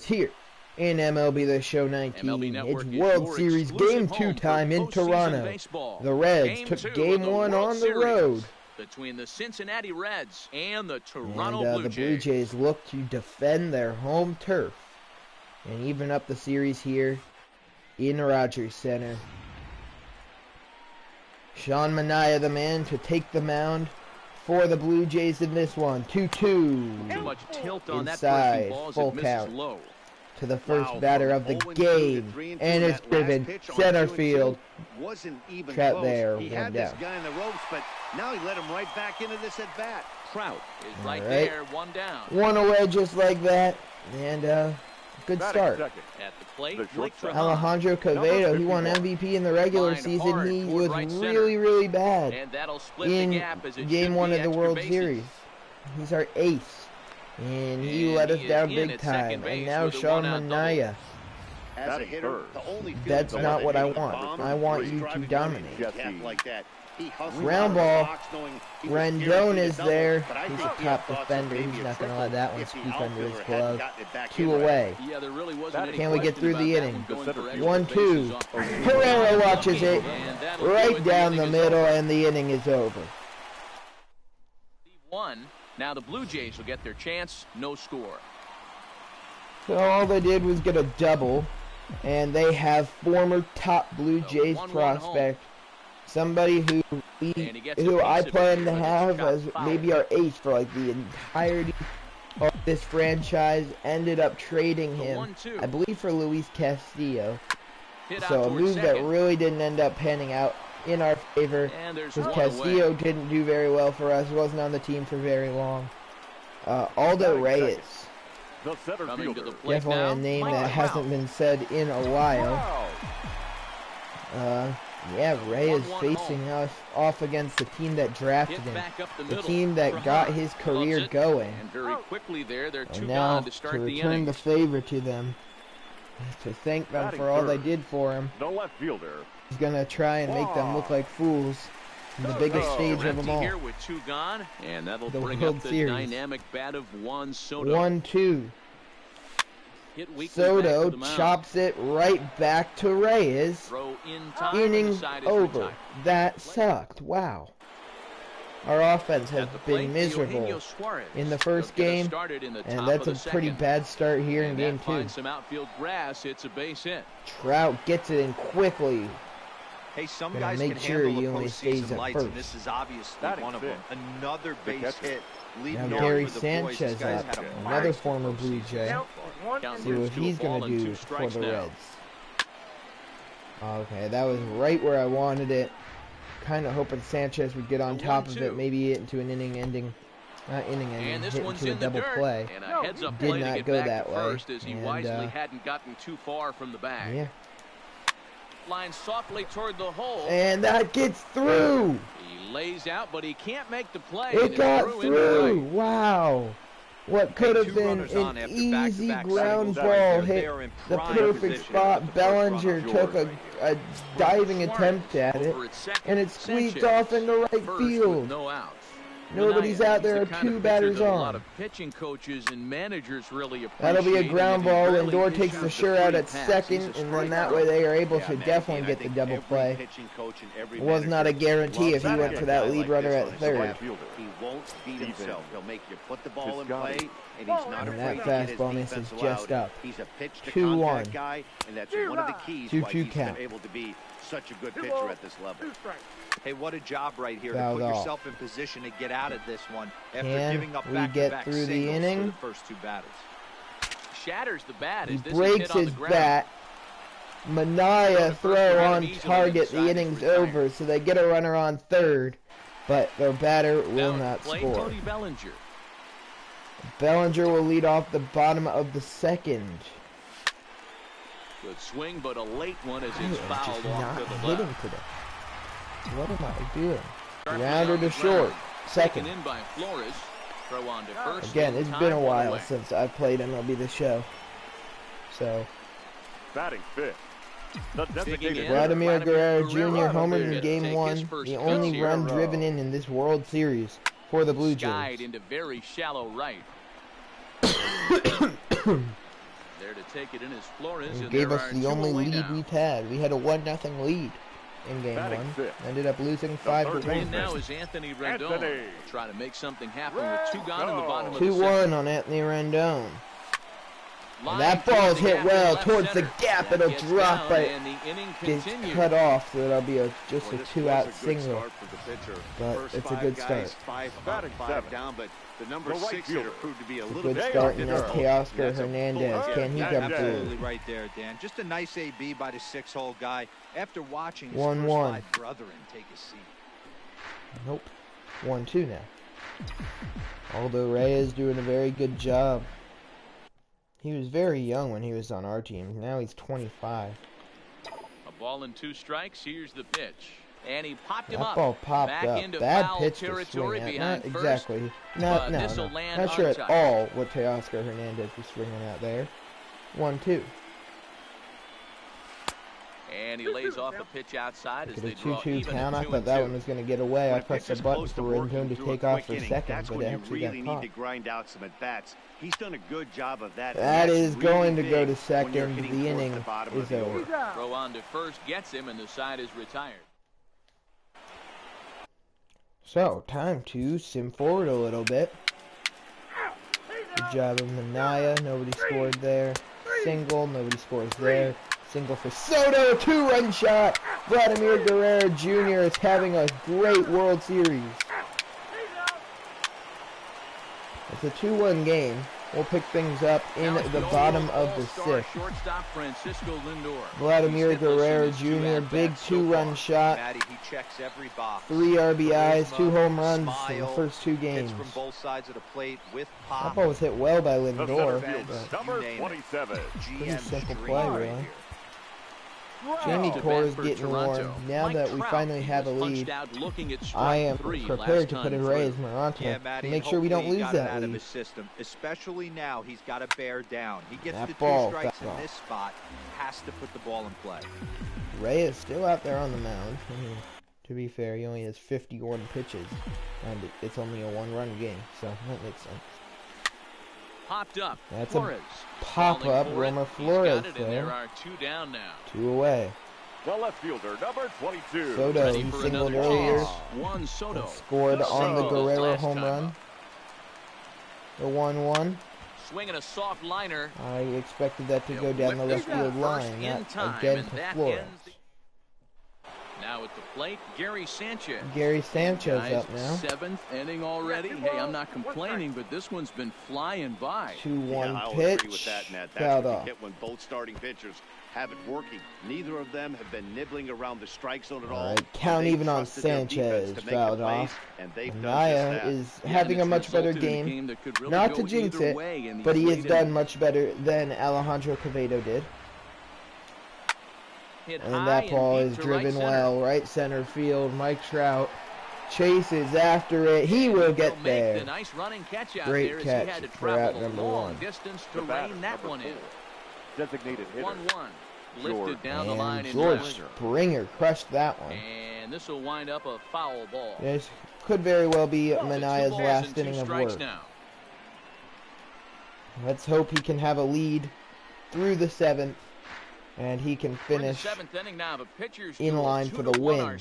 Here in MLB The Show 19. It's World Series Game 2 time in Toronto. The Reds took Game 1 on the road. Between the Cincinnati Reds and the Toronto Blue Jays. The Blue Jays look to defend their home turf and even up the series here in Rogers Center. Sean Manaea, the man to take the mound for the Blue Jays in this one. 2-2. Too much tilt on inside, that full count. Low. To the first batter of the game, and it's driven center field. Wasn't even Trout there, he one had down. This guy in the ropes, but now he let him right back into this at bat. Trout is right there, one down. One away just like that, and good start. At the plate, Alejandro Covedo, he won MVP in the regular season. He was really bad in Game 1 of the World Series. He's our ace. And he let us down big time. And now Sean Manaea. As a hitter, that's not what I want. I want you to dominate. Ground ball. Rendon is there. He's a top defender. He's not going to let that one squeak under his glove. 2 away. Can we get through the inning? 1-2. Herrera watches it right down the middle, and the inning is over. Now the Blue Jays will get their chance, no score. So all they did was get a double, and they have former top Blue Jays prospect, somebody who I plan to have as maybe our ace for like the entirety of this franchise. Ended up trading him, I believe, for Luis Castillo. So a move that really didn't end up panning out in our favor, because Castillo didn't do very well for us. Wasn't on the team for very long. Aldo Reyes, definitely a name that hasn't been said in a while. Yeah, Reyes facing us off against the team that drafted him, the team that got his career going. And now to return the favor to them, to thank them for all they did for him. He's gonna try and make them look like fools in the biggest stage of them all. Here with 2 gone, and that'll the bring World up the Series. dynamic bat of Juan Soto. 1-2. Soto chops it right back to Reyes. Inning over. That sucked. Wow. Our offense has been miserable in the first game, and that's a pretty bad start here in Game 2. Some outfield grass, it's a base hit. Trout gets it in quickly. Hey, some Gonna guys make can sure handle he the only stays postseason at lights, first. and this is obviously one of them. Another base hit. Now Gary Sanchez up, another former Blue Jay. See what he's going to do for the Reds. Okay, that was right where I wanted it. Kind of hoping Sanchez would get on top of it, maybe hit into an inning ending. Not inning ending, hit into a double play. Did not go that way. As he wisely hadn't gotten too far from the bag. Yeah. Line softly toward the hole. And that gets through. He lays out, but he can't make the play. It got through. Wow. What could have been an easy ground ball hit the perfect spot. Bellinger took a diving attempt at it, and it squeaked off into right field. Nobody's out there, 2 batters on. A lot of pitching coaches and managers really appreciate. That'll be a ground ball. Lindor takes the sure out at second, and then that way they are able to definitely get the double play. It was not a guarantee if he went for that lead runner at third. He won't beat himself. He'll make you put the ball in play, and he's not afraid that to get his fastball misses defense just allowed. up. He's a pitch to 2-1. contact guy, and that's one of the keys why 2-2 he's been count. able to be such a good pitcher at this level. Hey, what a job right here Fouled to put off. yourself in position to get out of this one after Can giving up we back-to-back get through the singles inning? for the first 2 batters. Shatters the bat. He breaks his bat. Manaea throw on target. The inning's over, so they get a runner on third, but their batter will not score. Bellinger will lead off the bottom of the second. Good swing, but a late one as I it's am fouled just off not to the hitting left. today. What am I doing? Rounder to short. Second. In by Flores. Throw on to first. Again, it's been a while since I've played MLB The Show. So, batting fifth. Vladimir Guerrero Jr. homered in Game 1, the only run driven in this World Series for the Blue Jays. Into very shallow right. There take it in as Flores. It gave us the only lead we've had. We had a 1-0 lead in game one. Ended up losing 5-1. And now is Anthony Rendon. Will try to make something happen with 2 gone in the bottom of the 2-1 on Anthony Rendon. And that ball is hit well towards the gap. It'll drop, but gets cut off, so it'll be just a 2-out single. But it's a good start. Down, but the number 6 hitter proved to be a little good start, and that's Teoscar Hernandez. Can he come through? Absolutely right there, Dan. Just a nice AB by the 6-hole guy. After watching his 1-1. first brethren take a seat. Nope. 1-2 now. Aldo Reyes doing a very good job. He was very young when he was on our team. Now he's 25. A ball and 2 strikes. Here's the pitch. And he popped him that up. Ball popped back up. Into Bad foul pitch to territory swing at. Behind Not first, exactly. Not sure at all what Teoscar Hernandez was swinging at there. 1-2. And he lays off a pitch outside as they draw 2-2 even count. I thought that one was going to get away. I pressed the button for Rendon to take off for second, but it actually got caught. To grind out some at-bats. He's done a good job of that. That is going to go to second. The inning is over. Throw on to first gets him, and the side is retired. So, time to sim forward a little bit. Good job of Manaya. Nobody scored there. Single. Nobody scores there. Single for Soto. 2-run shot. Vladimir Guerrero Jr. is having a great World Series. It's a 2-1 game. We'll pick things up in the bottom of the 6th. Vladimir Guerrero Jr. Big 2-run shot. 3 RBIs, 2 home runs in the first 2 games. That ball was hit well by Lindor. Pretty simple play, really. Jamie Core is getting warm. Now that we finally have a lead, I am prepared to put a Reyes Moronto to make sure we don't lose that lead. Especially now, he's got to bear down. He gets that the 2 ball, strikes in this spot, has to put the ball in play. Reyes is still out there on the mound. I mean, to be fair, he only has 51 pitches, and it's only a 1-run game, so that makes sense. Popped up. That's Flores. a pop-up. Romer Flores there. there. There are 2 down now. 2 away. The left fielder, number 22. Soto, he singled earlier. Soto. Scored on the Guerrero home run. The 1-1. Swinging a soft liner. I expected that to go down the left field line. That again to Flores. Now at the plate, Gary Sanchez. Gary Sanchez up now. 7th inning already. Hey, I'm not complaining, but this one's been flying by. 2-1 pitch. With that, Matt. Fouled That's what off. you get when both starting pitchers have it working. Neither of them have been nibbling around the strike zone at all. Right, count even on Sanchez. Fouled off. Naya is having a much better game. Not to jinx it, but he has done much better than Alejandro Quevedo did. And that ball is driven well, right center field. Mike Trout chases after it. He will get there. Great catch for out number 1. Distance to rein that one in. Designated hitter. 1-1. Lifted down the line and George Springer crushed that one. And this will wind up a foul ball. This could very well be Manaya's last inning of work. Now. Let's hope he can have a lead through the 7th. And he can finish in line for the win.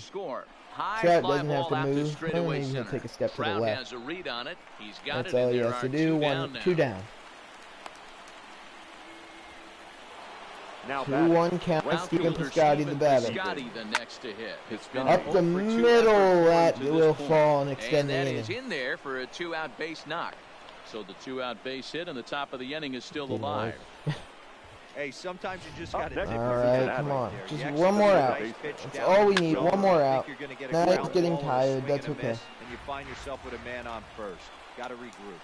Trout doesn't have to move. He's going to take a step to the left. That's all he has to do. 2 down. 2-1 count. Stephen Piscotty the batter. Up the middle, that will fall and extend the inning. And that is in there for a 2-out base knock. So the 2-out base hit and the top of the inning is still alive. Hey, sometimes you just got to... All right, come on. Just one more out. That's all we need. One more out. Now it's getting tired. That's okay. And you find yourself with a man on first. Got to regroup.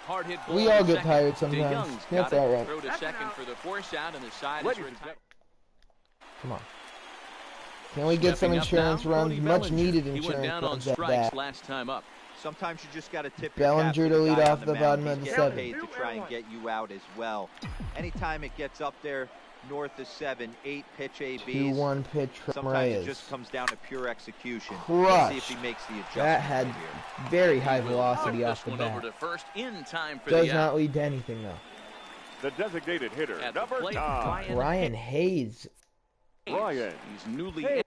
Hard hit ball we all get tired sometimes. That's all right. Throw to second for the force out, and the side is retired. Come on. Can we get some insurance runs? Much needed insurance runs at that. Last time up. Sometimes you just got to tip Bellinger to lead off the bottom of the 7th. To try and get you out as well. Anytime it gets up there north of 7, 8 pitch ABs. 2-1 pitch from sometimes Reyes. It just comes down to pure execution. Crush. See if he makes the adjustment. That had very high velocity off the bat. Does not lead to anything though. The designated hitter, At the number plate, 9. Ryan Hayes. Ryan. He's newly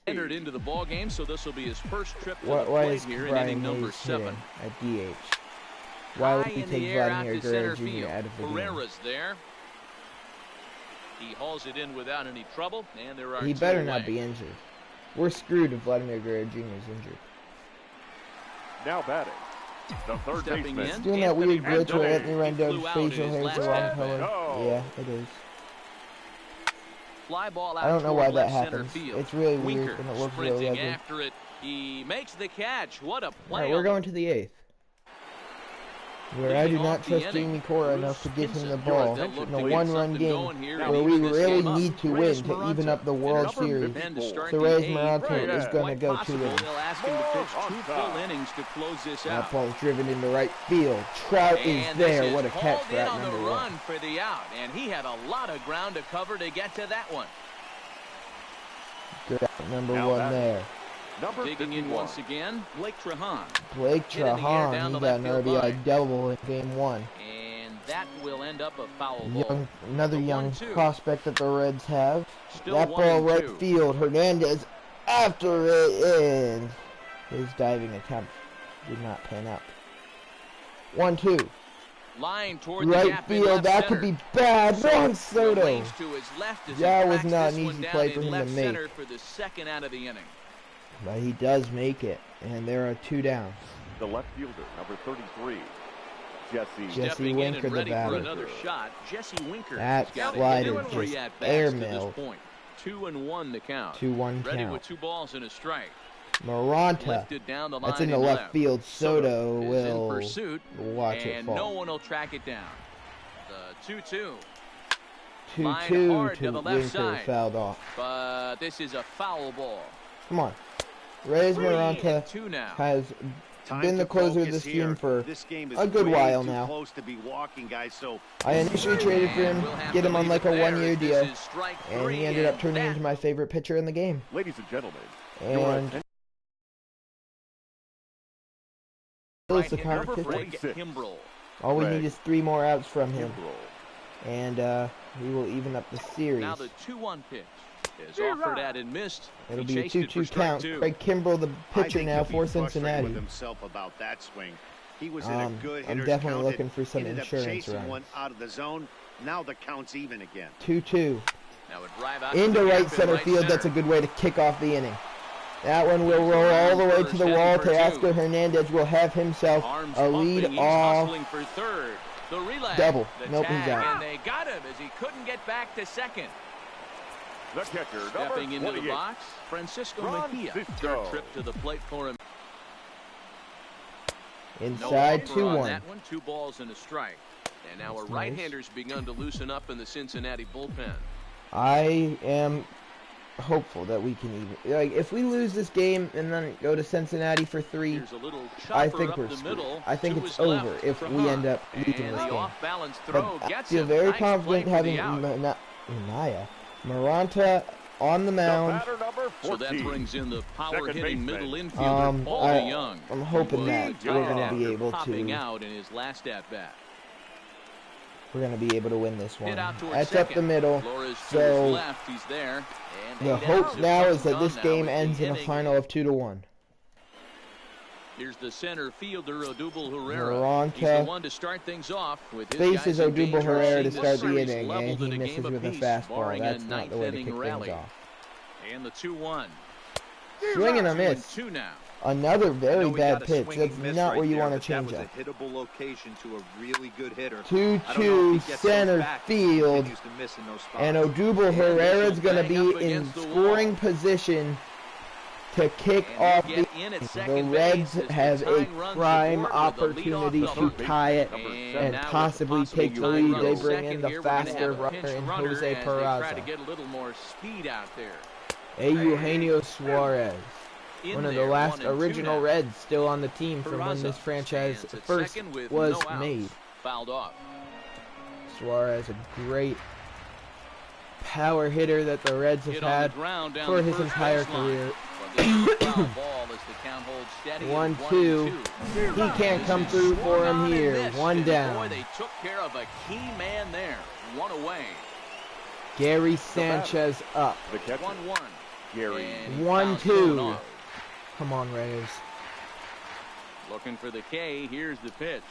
entered into the ball game, so this will be his first trip to the Why plate is here in Ryan inning number Hayes 7. hitting at DH? Why would High he in the take air out Vladimir to center Guerrero Jr. field. out of the game? Herrera's there. He hauls it in without any trouble, and there are He two better away. not be injured. We're screwed if Vladimir Guerrero Jr. is injured. Now batting, the third Stepping baseman. in. It's doing that weird glitch where Anthony He Rendon's flew out facial in his hair is last the wrong at-bat. color. Oh. Yeah, it is. Fly ball out I don't know toward why that left center happens. field. It's really Winker weird and it looks sprinting really ugly. after it. He makes the catch. What a play. Alright, we're going to the 8th. Where I do Leading not off the trust inning, Jamie Cora Bruce enough to give him the Hinson. ball They'll look in to a get one-run something game going here where and we even this really game up. need to Reyes win to Maranta. even up the And World number Series. Ben to start So the Reyes 8th. Maranta is going to Quite go possible to him. they'll ask him to pitch 2 full innings to close this That out. ball's driven into right field. Trout is And there. this What a is catch hauled for in that on the number run 1. for the out, and he had a lot of ground to cover to get to that one. Good number Now 1 that- there. Number Digging in 51. once again, Blake Trahan. Blake Hit in the air down Trahan, the he got left an field RBI line. double in game 1. And that will end up a foul ball. Another The young 1-2. prospect that the Reds have. Still That 1 ball and right 2. field. Hernandez after it, and his diving attempt did not pan out. 1-2. Line toward the Right gap in field. left That center. could be bad. Juan Soto. Lanes to his left as he That was tracks not this an one easy down play in for him to left make. center for the second out of the inning. But he does make it, and there are 2 down. The left fielder, number 33, Jesse. Stepping in Winker, and the ready for batter. another shot. Jesse Winker. That has got slider it in 3 just at-bats to this airmailed. point. 2-1 the count. 2-1 Ready count. with 2 balls and a strike. Maranta. Lifted down the line That's in the left field. Soto is in will pursuit, watch it and fall. no one will track it down. The 2-2. 2-2 hard to to the left Winker, side. fouled off. But this is a foul ball. Come on. Reyes 3 Maranta and 2 now. has Time been to the closer of focus this here. team for This game is a good way while too now. close to be walking, guys, so I initially traded for him, And we'll have get to him on leave like it a there 1-year as this deal, is strike and 3, he ended up turning that into my favorite pitcher in the game. Ladies and gentlemen, your And attention. Phil's the right-hander counter Greg pitcher. Kimbrel. All we Greg need is 3 more outs from him, Kimbrel. and we will even up the series. Now the 2-1 pitch is offered at and missed. It'll He be a chased it for 2-2 strike count. 2. Craig Kimbrel, the I pitcher think now he'll be for frustrated Cincinnati. with himself about that swing. He was in a good I'm hitter's definitely count, looking for some ended up insurance chasing runs. one out of the zone. Now the count's even again. 2-2. Now a drive out Into to the right gap in center right field. That's a center. good way to kick off the inning. That one will roll all the way to the wall. Teoscar Hernandez will have himself Arms a lead pumping, he's off. hustling for third. The relay. Double. The Nope, he's tag, out. and they got him as he couldn't get back to second. The catcher, number Stepping into the 28. box, Francisco Ron Mejia. Cisco. Third trip to the plate for him. No Inside offer on 2-1. that one. 2 balls and a strike. And now That's a nice. right-hander's begun to loosen up in the Cincinnati bullpen. I am hopeful that we can even, like, if we lose this game and then go to Cincinnati for 3, Here's a little I chopper think up we're the screwed. middle. I think to it's his left over if from we Hunt. end up losing And this the game. off-balance But throw I gets feel him. very Nice play confident for having the out. Maranta on the The mound. batter, number 14. So that brings in the power-hitting baseman. middle infielder, Paul DeYoung. I'm hoping who that was we're going to after be able popping to. out in his last at-bat. We're going to be able to win this one. Hit out towards That's second. up the middle. Flores to So his left, he's there. And the eight hope outs. now is that Gone this now game with the ends in a inning. final of 2-1. Here's the center fielder, Odubel Herrera. Maranta He's the one to start things off with his faces guys in Odubel danger. Herrera to This start the series inning, leveled and he at a misses game with a apiece, fastball. barring That's a not the way to ninth-inning kick rally. things off. And the 2-1. Swing and a miss. 2 now. Another I very know he bad got a pitch. swinging That's miss not right where you there, want but to change that up. was a hittable location to a really good hitter. 2-2 center field, and Odubel Herrera's going to be in scoring position to kick off the The Reds have a prime opportunity to tie it and possibly take the lead. They bring in the faster runner in Jose Try to Peraza. get a little more speed out there. Eugenio Suarez, In one of the there, last 1 and 2 original now. Reds still on the team from when Peraza this franchise stands at first second with was no outs. made. Fouled off. Suarez, a great power hitter that the Reds have Hit on the had ground down for the his first entire baseline. career. But this is a foul ball as the count holds steady. 1-2. He can't come through for him here. One down. Boy, they took care of a key man there. One away. Gary Sanchez up. The catcher, 1-1. Gary. 1-2. Come on, Reyes. Looking for the K. Here's the pitch.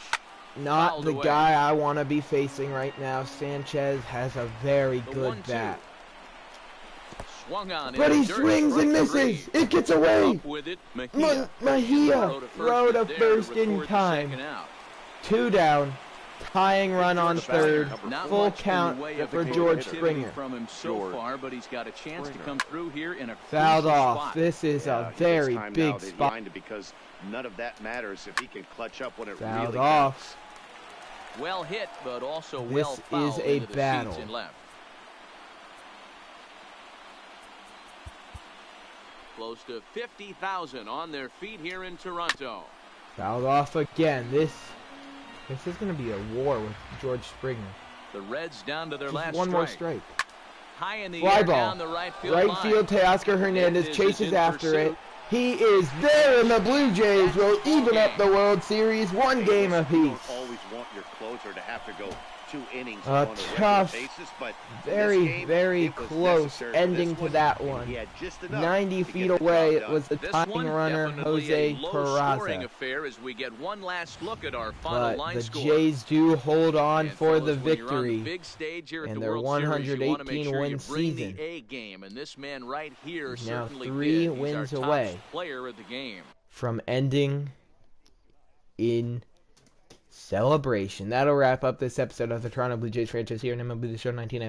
Not Fouled the away. guy I want to be facing right now. Sanchez has a very The good 1-2. bat. Swung on But in he dirt, swings and strike three. misses. It gets away. Up with it, Mejia. Mejia rode a there to first in record the time. second out. 2 down. Tying run on third. Not Full much in count the way of for activity George Springer. from him so far, but he's got a chance to come through here in a Fouled crucial off. spot. This is a Yeah, he very has time now big that he spot. mind it because none of that matters if he can clutch up when it Fouled really off. counts. Well hit, but also This well is fouled a into the battle. seats in left. Close to 50,000 on their feet here in Toronto. Fouled off again. This is going to be a war with George Springer. The Reds down to their Just last one more strike. strike. High in the Fly air ball. down the right field Right line. field, Teoscar Hernandez This is chases in after pursuit. it. He is there, and the Blue Jays will even up the World Series, one game You apiece. don't always want your closer to have to go 2 innings A on a regular tough, basis, but in very, this game, very it was close necessary for ending this to that and one. he had just enough 90 to feet get the away, job it done. was the This tying one runner, definitely Jose a low-scoring Peraza. affair as we get one last look at our final But line the score. Jays do hold on And for fellas, the when you're on the victory. big stage here at and the their World Series, you want to make 118 sure win you bring season. the A game, and this man right here He's now certainly 3 did. He's wins our top away player of the game. from ending in celebration. That'll wrap up this episode of the Toronto Blue Jays franchise here in MLB The Show 19.